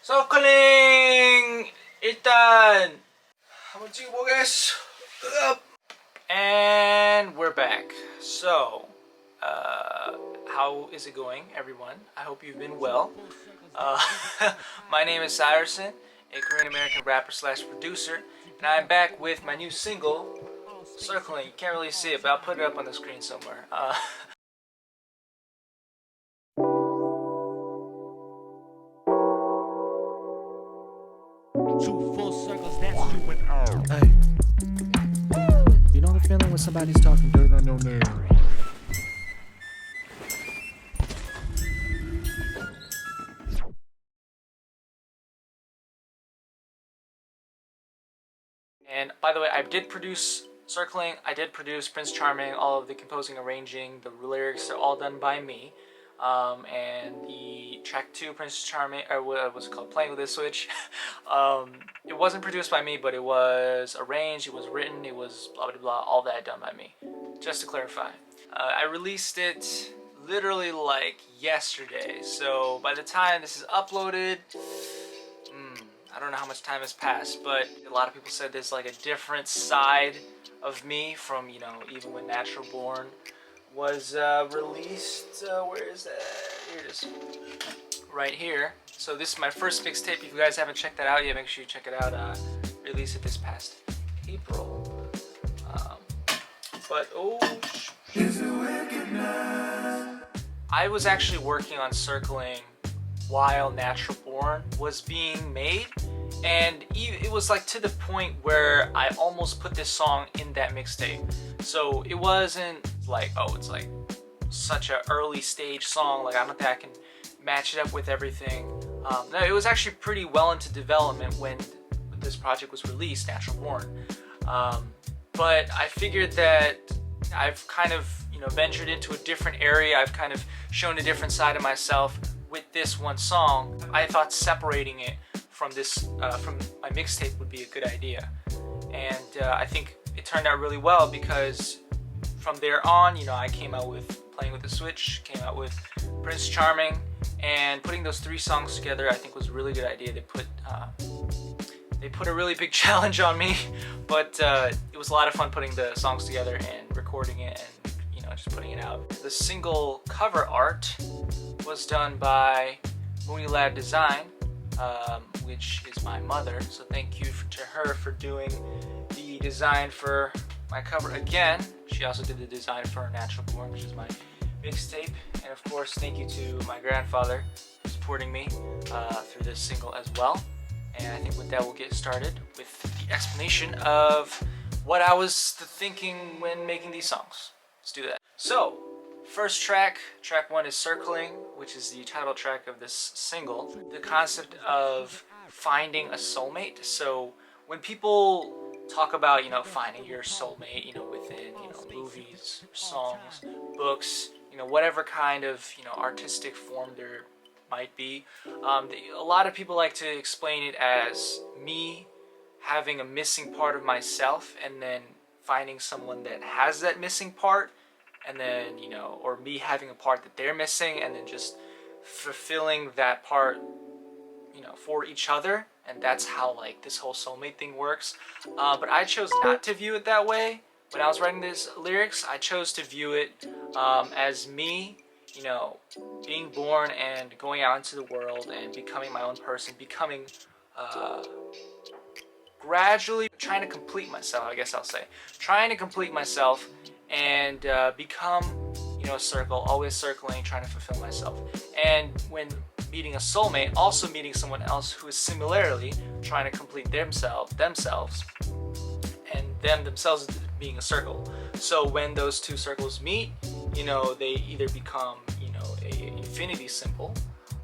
서클링 일단 한번 찍어보겠어. And we're back. So, how is it going, everyone? I hope you've been well. My name is Cyruson'S, a Korean-American rapper slash producer, and I'm back with my new single, Circling. You can't really see it, but I'll put it up on the screen somewhere. Hey, you know the feeling when somebody's talking dirt on your name? And by the way, I did produce Circling, I did produce Prince Charming, all of the composing, arranging, the lyrics are all done by me. And the track 2, Prince Charming, or what was it called, Playing with a Switch, it wasn't produced by me, but it was arranged, it was written, it was blah blah blah, all that done by me. Just to clarify. I released it literally like yesterday, so by the time this is uploaded, I don't know how much time has passed, but a lot of people said there's like a different side of me from, you know, even when Natural Born was released. Where is that? Here it is. Right here. So this is my first mixtape. If you guys haven't checked that out yet, make sure you check it out. Released it this past April. I was actually working on Circling while Natural Born was being made, and it was like to the point where I almost put this song in that mixtape. So it wasn't like, oh, it's like such an early stage song, like I don't think I can match it up with everything. No, it was actually pretty well into development when this project was released, Natural Born. But I figured that I've kind of, you know, ventured into a different area. I've kind of shown a different side of myself with this one song. I thought separating it from this, from my mixtape would be a good idea. And I think it turned out really well, because from there on, you know, I came out with Playing with the Switch, came out with Prince Charming, and putting those 3 songs together I think was a really good idea. They put a really big challenge on me, but it was a lot of fun putting the songs together and recording it and, you know, just putting it out. The single cover art was done by Moone Design, which is my mother, so thank you to her for doing the design for my cover again. She also did the design for Natural Born, which is my mixtape, and of course thank you to my grandfather for supporting me through this single as well. And I think with that we'll get started with the explanation of what I was thinking when making these songs. Let's do that. So, first track 1 is Circling, which is the title track of this single. The concept of finding a soulmate. So when people talk about, you know, finding your soulmate, you know, within, you know, movies, songs, books, you know, whatever kind of, you know, artistic form there might be, a lot of people like to explain it as me having a missing part of myself and then finding someone that has that missing part, and then, you know, or me having a part that they're missing and then just fulfilling that part, you know, for each other. And that's how like this whole soulmate thing works. But I chose not to view it that way. When I was writing these lyrics, I chose to view it as me, you know, being born and going out into the world and becoming my own person, becoming gradually trying to complete myself, I guess I'll say. Trying to complete myself and become, you know, a circle, always circling, trying to fulfill myself. And when meeting a soulmate, also meeting someone else who is similarly trying to complete themselves, and themselves being a circle. So when those 2 circles meet, you know, they either become, you know, a infinity symbol,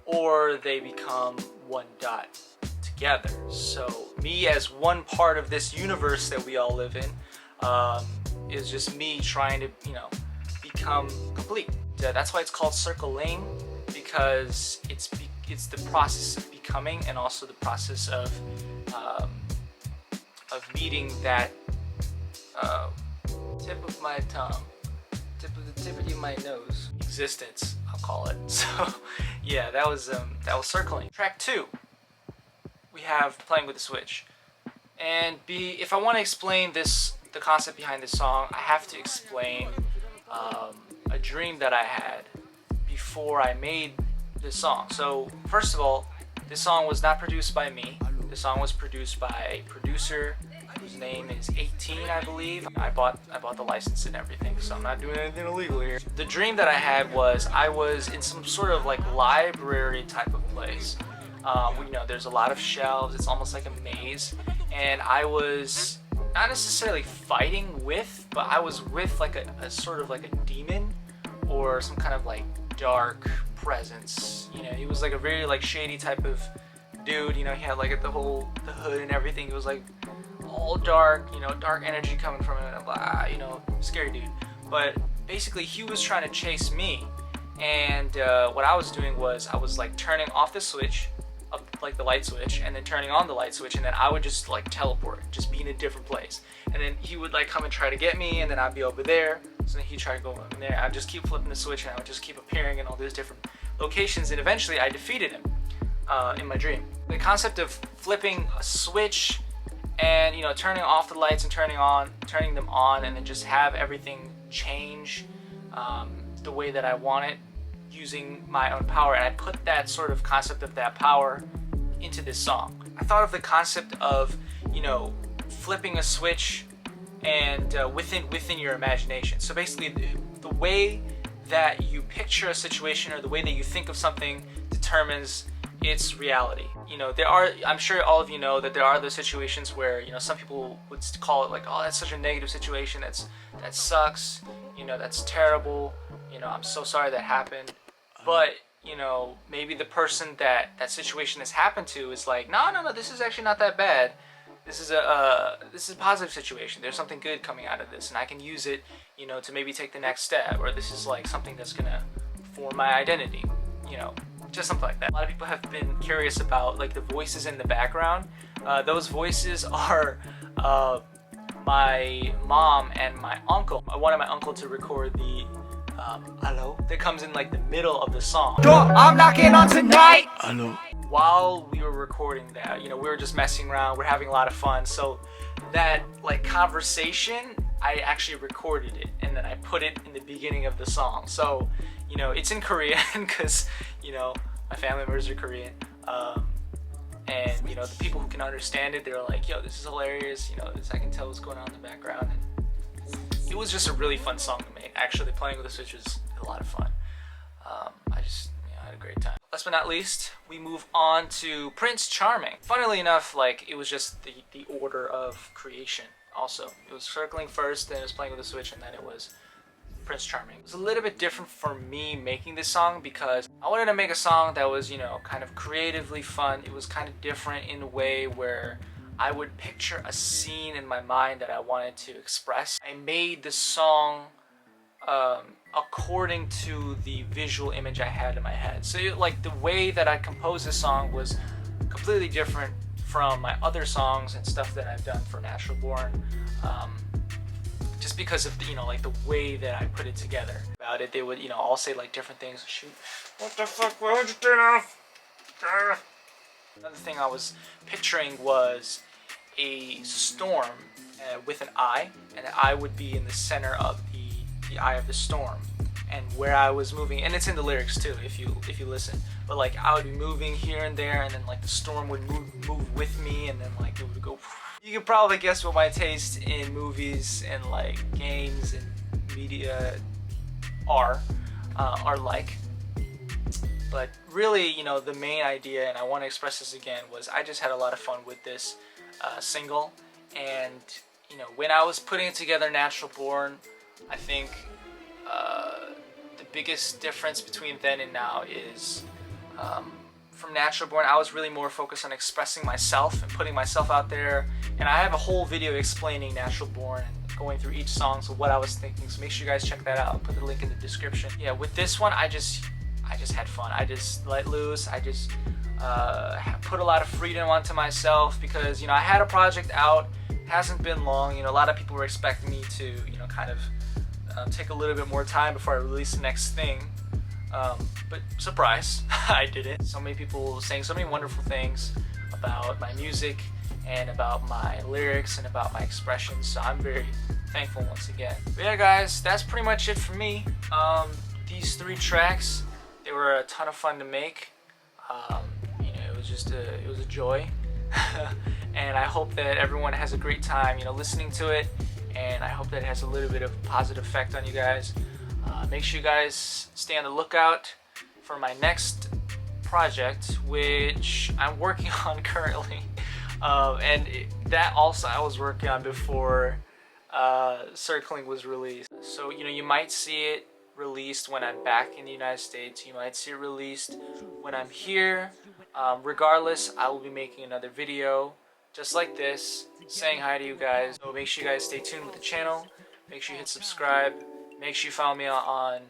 or they become one dot together. So me as one part of this universe that we all live in is just me trying to, you know, become complete. That's why it's called circling, because it's the process of becoming, and also the process of meeting that tip of my tongue, tip of my nose existence, I'll call it. So yeah, that was circling. Track 2 we have Playing with the Switch. And if I want to explain the concept behind this song, I have to explain a dream that I had before I made this song. So first of all, this song was not produced by me. The song was produced by a producer whose name is 18, I believe. I bought the license and everything, so I'm not doing anything illegal here. The dream that I had was I was in some sort of like library type of place. You know, there's a lot of shelves. It's almost like a maze, and I was not necessarily fighting with, but I was with like a sort of like a demon or some kind of like dark presence. You know, he was like a very like shady type of dude. You know, he had like the hood and everything. It was like all dark, you know, dark energy coming from him, and blah, you know, scary dude. But basically he was trying to chase me, and what I was doing was I was like turning off the switch, like the light switch, and then turning on the light switch, and then I would just like teleport, just be in a different place, and then he would like come and try to get me, and then I'd be over there, so then he'd try to go over there. I'd just keep flipping the switch, and I would just keep appearing in all these different locations, and eventually I defeated him in my dream. The concept of flipping a switch and, you know, turning off the lights and turning them on, and then just have everything change the way that I want it using my own power. And I put that sort of concept of that power into this song. I thought of the concept of, you know, flipping a switch and within your imagination. So basically the way that you picture a situation or the way that you think of something determines its reality. You know, I'm sure all of you know that there are those situations where, you know, some people would call it like, oh, that's such a negative situation, that sucks, you know, that's terrible, you know, I'm so sorry that happened. But, you know, maybe the person that situation has happened to is like, no, this is actually not that bad. This is a positive situation. There's something good coming out of this, and I can use it, you know, to maybe take the next step, or this is like something that's gonna form my identity, you know, just something like that. A lot of people have been curious about like the voices in the background. Those voices are my mom and my uncle. I wanted my uncle to record the hello that comes in like the middle of the song. I'm knocking on tonight. Hello. While we were recording that, you know, we were just messing around, we're having a lot of fun. So that like conversation, I actually recorded it, and then I put it in the beginning of the song. So, you know, it's in Korean because, you know, my family members are Korean. And, you know, the people who can understand it, they're like, yo, this is hilarious. You know, I can tell what's going on in the background. And it was just a really fun song to make. Actually, Playing with the Switch was a lot of fun. I had a great time. Last but not least, we move on to Prince Charming. Funnily enough, like, it was just the order of creation also. It was Circling first, then it was Playing with the Switch, and then it was Prince Charming. It was a little bit different for me making this song because I wanted to make a song that was, you know, kind of creatively fun. It was kind of different in a way where I would picture a scene in my mind that I wanted to express. I made the song according to the visual image I had in my head. So like the way that I composed this song was completely different from my other songs and stuff that I've done for Natural Born. Just because of the, you know, like the way that I put it together. About it, they would, you know, all say like different things. Shoot, what the fuck, why would you turn off? Another thing I was picturing was a storm with an eye, and the eye would be in the center of the eye of the storm, and where I was moving, and it's in the lyrics too if you listen, but like I would be moving here and there, and then like the storm would move with me, and then like it would go. You can probably guess what my taste in movies and like games and media are like. But really, you know, the main idea, and I want to express this again, was I just had a lot of fun with this single. And, you know, when I was putting it together, Natural Born, I think the biggest difference between then and now is from Natural Born, I was really more focused on expressing myself and putting myself out there. And I have a whole video explaining Natural Born and going through each song, so what I was thinking. So make sure you guys check that out. I'll put the link in the description. Yeah, with this one, I just had fun. I just let loose. I just put a lot of freedom onto myself because, you know, I had a project out. It hasn't been long. You know, a lot of people were expecting me to, you know, kind of take a little bit more time before I release the next thing. But surprise, I didn't. So many people saying so many wonderful things. about my music and about my lyrics and about my expressions. So I'm very thankful once again. But yeah, guys, that's pretty much it for me. These 3 tracks, they were a ton of fun to make. You know, it was just it was a joy. And I hope that everyone has a great time, you know, listening to it. And I hope that it has a little bit of positive effect on you guys. Make sure you guys stay on the lookout for my next project, which I'm working on currently. That also I was working on before Circling was released. So, you know, you might see it released when I'm back in the United States. You might see it released when I'm here. Regardless, I will be making another video just like this, saying hi to you guys. So make sure you guys stay tuned with the channel. Make sure you hit subscribe. Make sure you follow me on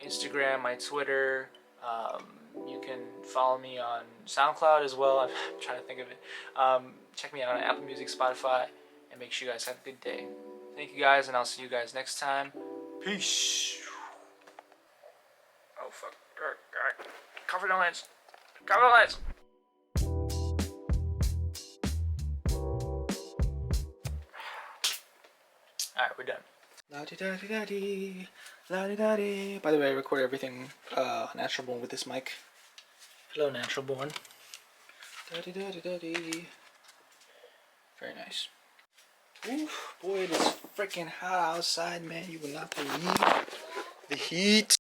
Instagram, my Twitter. You can follow me on SoundCloud as well. I'm trying to think of it. Check me out on Apple Music, Spotify, and make sure you guys have a good day. Thank you guys, and I'll see you guys next time. Peace. Oh fuck! Alright. Cover the lens. Cover the lens. Alright, we're done. La-di-da-di-da-di, la-di-da-di. By the way, I record everything natural born with this mic. Hello, natural born. Da-di-da-di-da-di. Very nice. Oof, boy, it is freaking hot outside, man. You will not believe the heat.